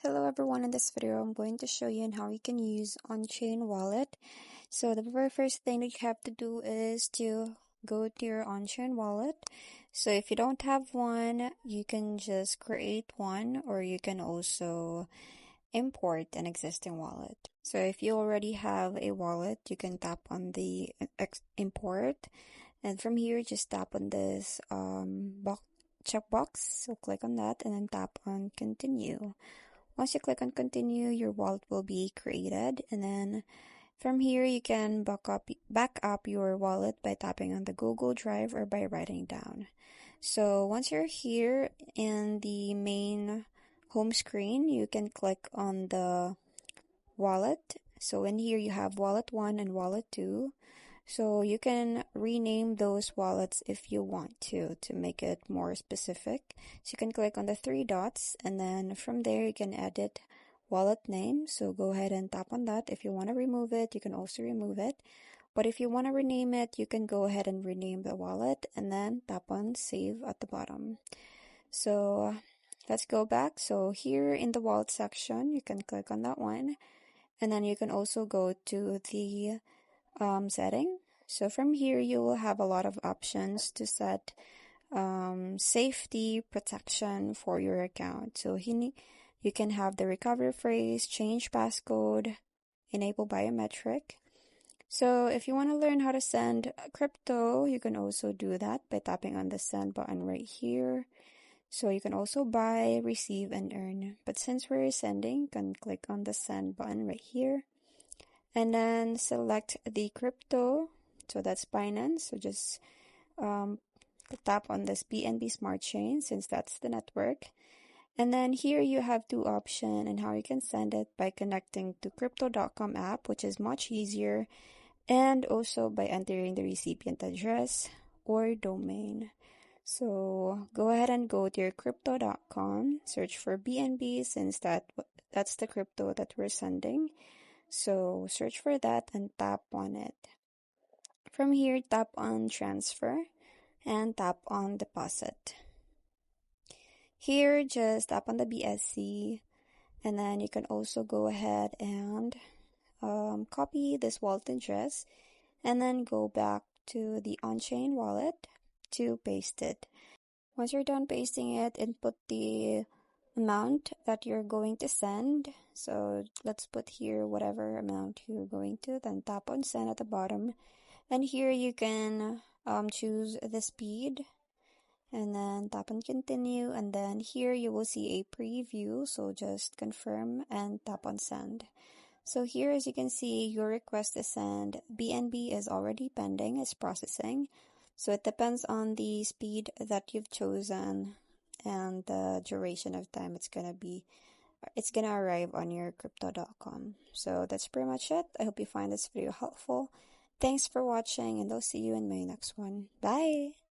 Hello everyone, in this video I'm going to show you on how you can use Onchain wallet. So the very first thing that you have to do is to go to your Onchain wallet. So if you don't have one, you can just create one, or you can also import an existing wallet. So if you already have a wallet, you can tap on the import, and from here just tap on this checkbox. So click on that and then tap on continue. Once you click on continue, your wallet will be created, and then from here you can back up your wallet by tapping on the Google Drive or by writing down. So once you're here in the main home screen, you can click on the wallet. So in here you have wallet 1 and wallet 2. So you can rename those wallets if you want to make it more specific. So you can click on the 3 dots, and then from there you can edit wallet name. So go ahead and tap on that. If you want to remove it, you can also remove it. But if you want to rename it, you can go ahead and rename the wallet and then tap on save at the bottom. So let's go back. So here in the wallet section, you can click on that one, and then you can also go to the setting. So from here you will have a lot of options to set safety protection for your account. So you can have the recovery phrase, change passcode, enable biometric. So if you want to learn how to send crypto, you can also do that by tapping on the send button right here. So you can also buy, receive, and earn. But since we're sending, you can click on the send button right here, and then select the crypto. So that's Binance. So just tap on this BNB Smart Chain, since that's the network. And then here you have 2 options and how you can send it: by connecting to crypto.com app, which is much easier, and also by entering the recipient address or domain. So go ahead and go to your crypto.com, search for BNB, since that's the crypto that we're sending. So search for that and tap on it. From here, tap on transfer and tap on deposit. Here, just tap on the BSC, and then you can also go ahead and copy this wallet address and then go back to the Onchain wallet to paste it. Once you're done pasting it, input the amount that you're going to send. So let's put here whatever amount you're going to, then tap on send at the bottom, and here you can choose the speed, and then tap on continue, and then here you will see a preview, so just confirm and tap on send. So here, as you can see, your request to send BNB is already pending, it's processing. So it depends on the speed that you've chosen and the duration of time it's gonna arrive on your crypto.com. So that's pretty much it. I hope you find this video helpful. Thanks for watching, and I'll see you in my next one. Bye!